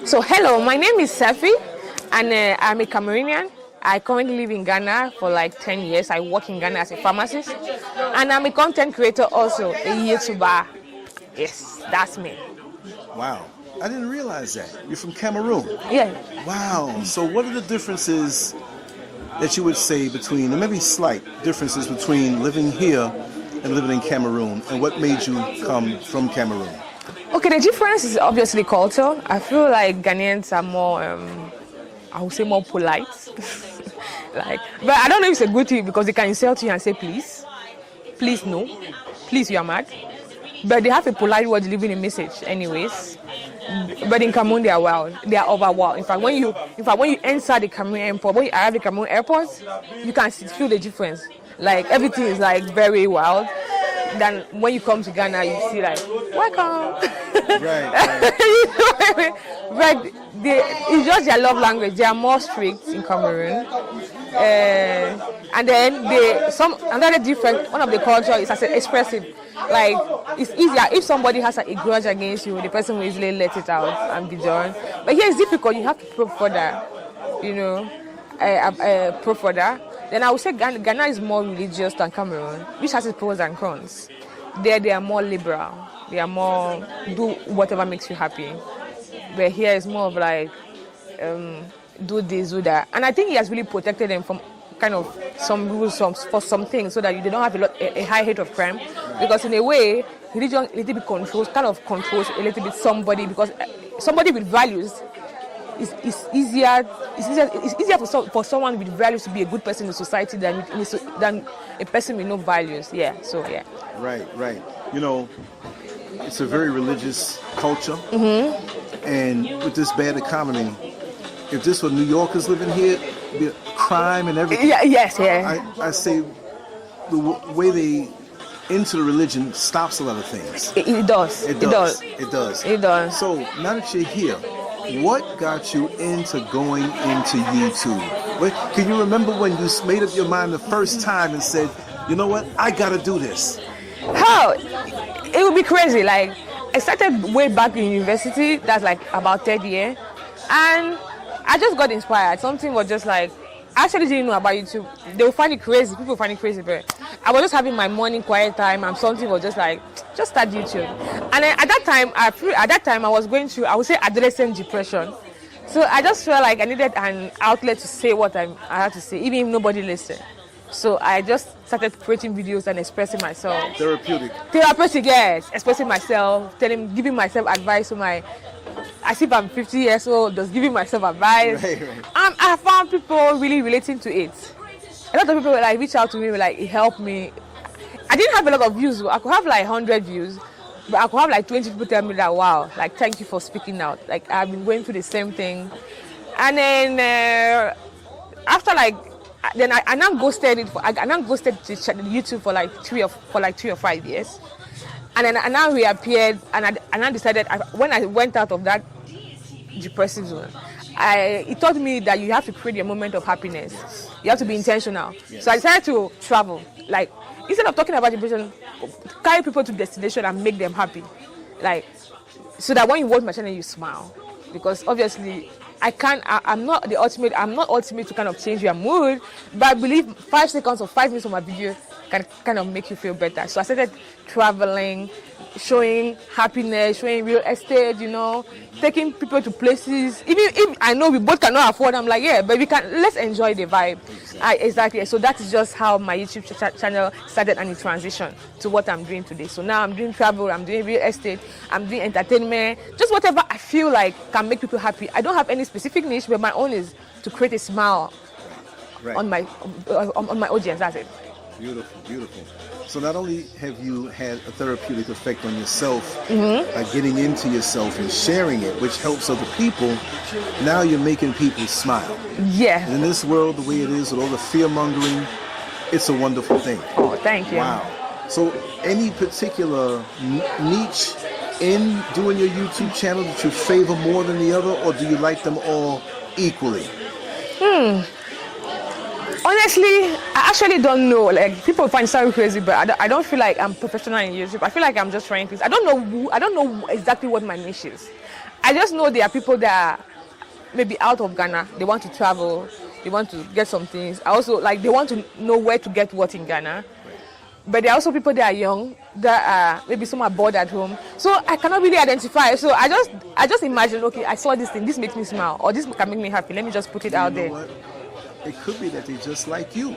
So hello, my name is Sephy, and I'm a Cameroonian. I currently live in Ghana for like 10 years. I work in Ghana as a pharmacist, and I'm a content creator also, a YouTuber. Yes, that's me. Wow, I didn't realize that. You're from Cameroon. Yeah. Wow, so what are the differences that you would say between, or maybe slight differences between living here and living in Cameroon, and what made you come from Cameroon? Okay, the difference is obviously culture. I feel like Ghanaians are more, I would say more polite. But I don't know if it's a good thing because they can insult you and say please, please no, please you are mad. But they have a polite way of delivering a message anyways. But in Cameroon they are wild. They are over wild. In fact, when you enter the Cameroon airport, when you arrive at the Cameroon airport, you can feel the difference. Like everything is like very wild. Then when you come to Ghana, you see like welcome. Right. You know what I mean? But it's just their love language. They are more strict in Cameroon. And then another different one of the culture is as expressive. Like it's easier if somebody has a grudge against you, the person will easily let it out and be done. But here it's difficult. You have to probe further, probe further. Then I would say Ghana is more religious than Cameroon, which has its pros and cons. There they are more liberal. They are more do whatever makes you happy. But here it's more of like do this, do that. And I think he has really protected them from kind of some rules for some things so that they don't have a high rate of crime. Because in a way, religion a little bit controls a little bit somebody, because somebody with values it's easier for someone with values to be a good person in society than a person with no values. Yeah, so yeah. Right. It's a very religious culture. Mm-hmm. And with this bad economy, if this were New Yorkers living here, it'd be crime and everything. Yeah. I say the way they into the religion stops a lot of things. It does. It does. So now that you're here, what got you into going into YouTube? Can you remember when you made up your mind the first time and said, you know what, I gotta do this? How? It would be crazy. Like, I started way back in university, that's like about third year, and I just got inspired. Something was just like, I actually didn't know about YouTube. They will find it crazy. People find it crazy, but I was just having my morning quiet time, and something was just like, just start YouTube. And then at that time, I was going through, I would say, adolescent depression. So I just felt like I needed an outlet to say what I had to say, even if nobody listened. So I just started creating videos and expressing myself. Therapeutic, yes. Expressing myself, giving myself advice as if I'm 50 years old, just giving myself advice. Right. I found people really relating to it. A lot of people like reach out to me, like it helped me. I didn't have a lot of views. I could have like 100 views, but I could have like 20 people tell me that, wow, like thank you for speaking out. Like I've been going through the same thing. And then after I now ghosted YouTube for like 3 or 5 years. And then I now reappeared, and I now decided, when I went out of that depressive zone, it taught me that you have to create your moment of happiness. You have to be intentional. Yes. So I decided to travel. Like, instead of talking about depression, carry people to destination and make them happy. Like, so that when you watch my channel, you smile. Because obviously, I'm not ultimate to kind of change your mood, but I believe 5 seconds or 5 minutes of my video can kind of make you feel better. So I started traveling, showing happiness, showing real estate, taking people to places. Even if I know we both cannot afford, I'm like, yeah, but let's enjoy the vibe. Exactly. So that is just how my YouTube channel started, and it transitioned to what I'm doing today. So now I'm doing travel, I'm doing real estate, I'm doing entertainment, just whatever I feel like can make people happy. I don't have any specific niche, but my own is to create a smile on my audience. That's it. Beautiful. So not only have you had a therapeutic effect on yourself, by getting into yourself and sharing it, which helps other people, now you're making people smile. Yeah. And in this world, the way it is, with all the fear-mongering, it's a wonderful thing. Oh, thank you. Wow. So any particular niche in doing your YouTube channel that you favor more than the other, or do you like them all equally? Honestly, I actually don't know. Like, people find it so crazy, but I don't feel like I'm professional in YouTube. I feel like I'm just trying things. I don't know exactly what my niche is. I just know there are people that are maybe out of Ghana. They want to travel. They want to get some things. I also like they want to know where to get what in Ghana. But there are also people that are young, that are maybe some are bored at home. So I cannot really identify. So I just imagine, okay, I saw this thing, this makes me smile, or this can make me happy. Let me just put it out there. What? It could be that they just like you.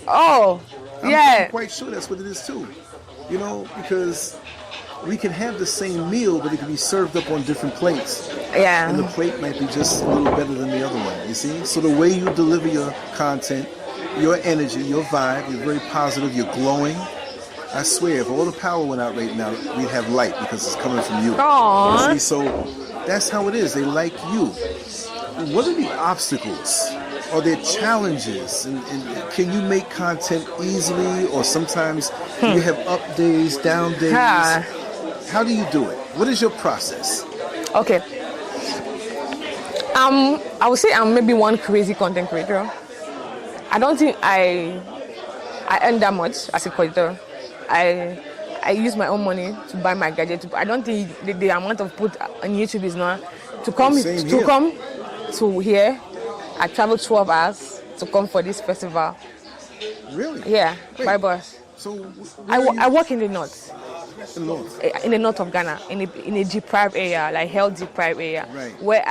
Oh, I'm quite sure that's what it is too. You know, because we can have the same meal, but it can be served up on different plates. Yeah. And the plate might be just a little better than the other one, you see? So the way you deliver your content, your energy, your vibe, you're very positive, you're glowing. I swear, if all the power went out right now, we'd have light because it's coming from you. Aww. See, so that's how it is. They like you. What are the obstacles? Are there challenges? And can you make content easily? Or sometimes you have up days, down days? How do you do it? What is your process? Okay. I would say I'm maybe one crazy content creator. I don't think I earn that much as a creator. I use my own money to buy my gadget. I don't think the amount of put on YouTube is not to come to here. I traveled 12 hours to come for this festival. Really? Yeah, Wait, by bus. So I work in the north. In the north? In the north of Ghana, in a deprived area, like health deprived area, right, where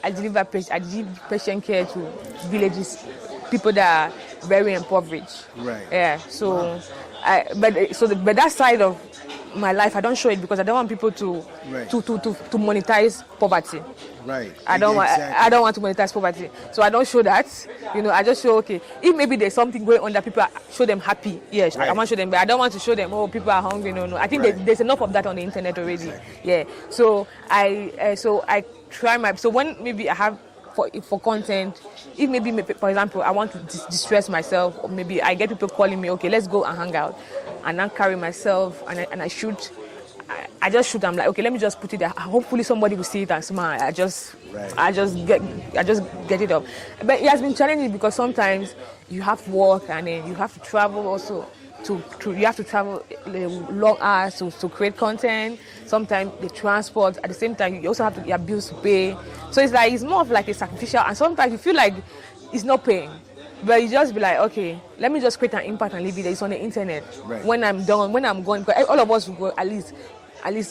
I deliver patient care to villages, people that are very impoverished. Right. Yeah. So, but that side of my life, I don't show it because I don't want people to monetize poverty. Right. I don't want to monetize poverty, so I don't show that. You know, I just show, okay, if maybe there's something going on that people show them happy. Yes, right. I want to show them, but I don't want to show them, oh, people are hungry. No. I think there's enough of that on the internet already. Exactly. Yeah. So I try my. So when maybe I have for content, if maybe for example I want to distress myself, or maybe I get people calling me, okay, let's go and hang out, and then carry myself and I shoot. I just shoot. I'm like, okay, let me just put it there. Hopefully somebody will see it and smile. I just get it up. But it has been challenging because sometimes you have to work and then you have to travel also. You have to travel long hours to create content. Sometimes the transport. At the same time, you also have your bills to pay. So it's more of like a sacrificial. And sometimes you feel like it's not paying. But you just be like, okay, let me just create an impact and leave it there. It's on the internet. Right. When I'm done, when I'm gone, because all of us will go, at least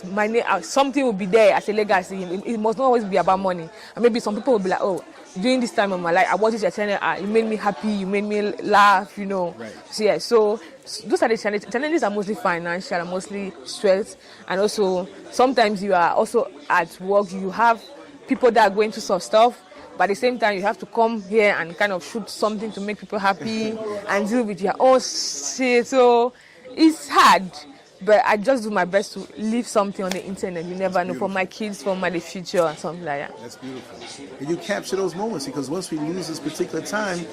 my name, something will be there as a legacy. It must not always be about money. And maybe some people will be like, oh, during this time of my life, I watched your channel, you made me happy, you made me laugh, you know. Right. So yeah, so those are the challenges. Challenges are mostly financial, and mostly stress, and also sometimes you are also at work, you have people that are going through some stuff. But at the same time, you have to come here and kind of shoot something to make people happy and deal with your own shit. So it's hard, but I just do my best to leave something on the internet. You never know, for my kids, for the future, and something like that. That's beautiful. And you capture those moments, because once we lose this particular time,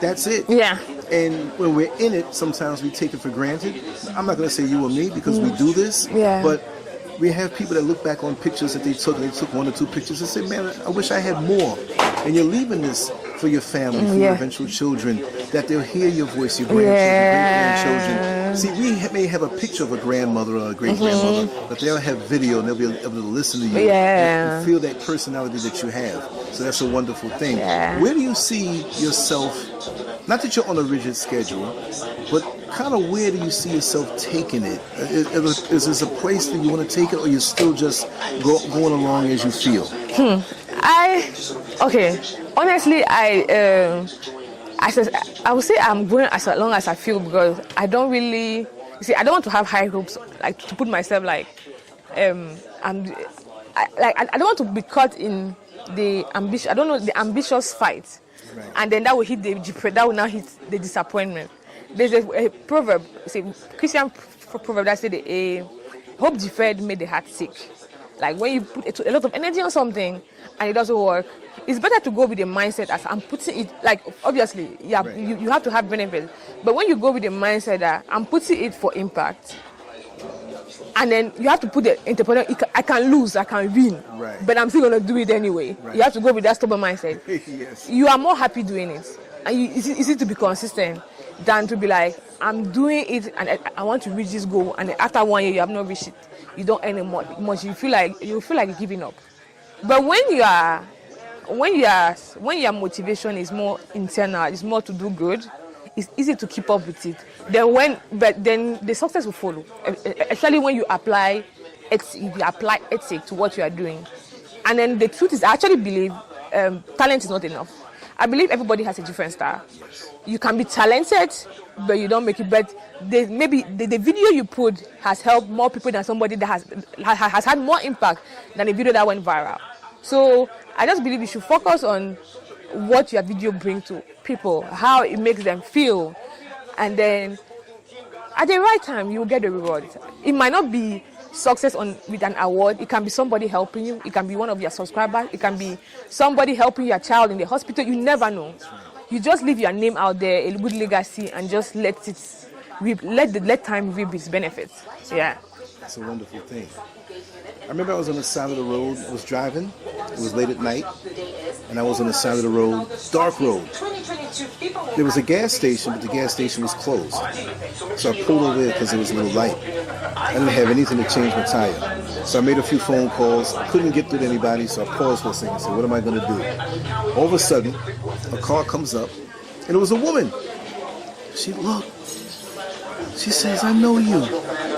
that's it. Yeah. And when we're in it, sometimes we take it for granted. I'm not going to say you or me, because we do this. Yeah. But we have people that look back on pictures that they took, and they took 1 or 2 pictures and say, man, I wish I had more. And you're leaving this for your family, for your eventual children, that they'll hear your voice, your grandchildren, great-grandchildren. See, we may have a picture of a grandmother or a great-grandmother, but they'll have video and they'll be able to listen to you and feel that personality that you have. So that's a wonderful thing. Yeah. Where do you see yourself, not that you're on a rigid schedule, but kind of where do you see yourself taking it? Is this a place that you want to take it, or you're still just going along as you feel? Honestly, I would say I'm going as long as I feel, because I don't really, I don't want to have high hopes, like to put myself like, I don't want to be caught in the ambition. I don't know, the ambitious fight, and then that will now hit the disappointment. There's a proverb, it's a Christian proverb that said, hope deferred made the heart sick. Like when you put a lot of energy on something and it doesn't work, it's better to go with the mindset as I'm putting it, like obviously, you have to have benefits. But when you go with the mindset that I'm putting it for impact, and then you have to put the entrepreneur, I can lose, I can win, but I'm still going to do it anyway. You have to go with that stubborn mindset. Yes. You are more happy doing it. And it's easy to be consistent than to be like, I'm doing it and I want to reach this goal, and after 1 year you have not reached it. You don't earn much. You feel like you're giving up. But when your motivation is more internal, it's more to do good, it's easy to keep up with it. Then the success will follow. Especially when you apply ethic to what you are doing. And then the truth is, I actually believe talent is not enough. I believe everybody has a different style. You can be talented, but you don't make it. But maybe the video you put has helped more people than somebody that has had more impact than a video that went viral. So I just believe you should focus on what your video brings to people, how it makes them feel, and then at the right time you will get the reward. It might not be success with an award. It can be somebody helping you. It can be one of your subscribers. It can be somebody helping your child in the hospital. You never know. You just leave your name out there, a good legacy, and just let time reap its benefits. Yeah. That's a wonderful thing. I remember I was on the side of the road. I was driving. It was late at night, and I was on the side of the road, dark road. There was a gas station, but the gas station was closed. So I pulled over there because it was a little light. I didn't have anything to change my tire. So I made a few phone calls. I couldn't get through to anybody, so I paused for a second and said, what am I going to do? All of a sudden, a car comes up, and it was a woman. She looked. She says, I know you.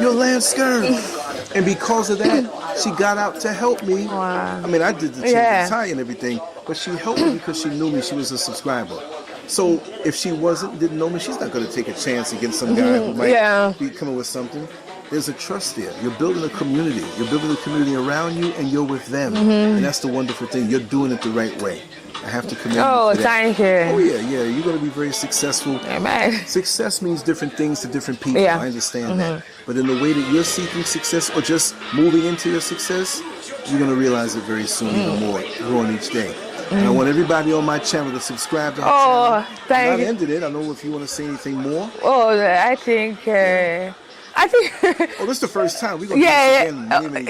You're Lancescurv. And because of that, she got out to help me. Wow. I mean, I did the change the tire and everything, but she helped me because she knew me. She was a subscriber. So if she didn't know me, she's not going to take a chance against some guy who might be coming with something. There's a trust there. You're building a community. You're building a community around you, and you're with them. And that's the wonderful thing. You're doing it the right way. I have to commend you for that. Thank you. Oh, yeah. You're going to be very successful. Amen. Success means different things to different people. Yeah. I understand that. But in the way that you're seeking success or just moving into your success, you're going to realize it very soon, even more, growing each day. And I want everybody on my channel to subscribe to our channel. Thank you. Not ended it. I don't know if you want to say anything more. I think. Oh, this is the first time. We're going to do this again.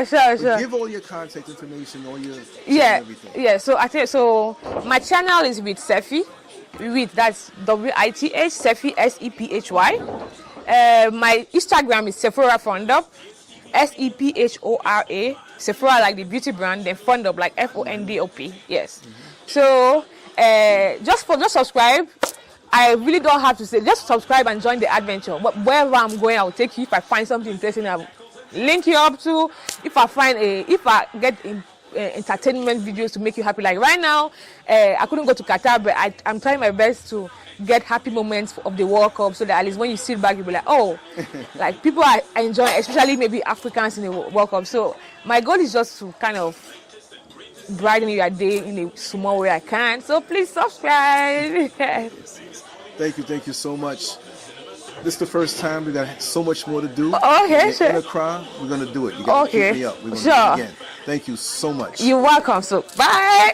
Sure. But give all your contact information, all your everything. Yeah. So I think my channel is with Sephy. That's WITH Sephy SEPHY. My Instagram is Sephora Fondop, SEPHORA. Sephora like the beauty brand, then Fondop like FONDOP. Yes. So just subscribe. I really don't have to say, just subscribe and join the adventure. But wherever I'm going, I'll take you. If I find something interesting, I'll link you up to. If I get entertainment videos to make you happy, like right now, I couldn't go to Qatar, but I'm trying my best to get happy moments of the World Cup, so that at least when you sit back, you'll be like, oh, like people are enjoying, especially maybe Africans in the World Cup. So my goal is just to kind of brighten your day in a small way I can. So please subscribe. Thank you so much. This is the first time. We got so much more to do. Okay, sure. In Accra, we're gonna do it. You gotta keep me up. We're gonna do it again. Thank you so much. You're welcome. So bye.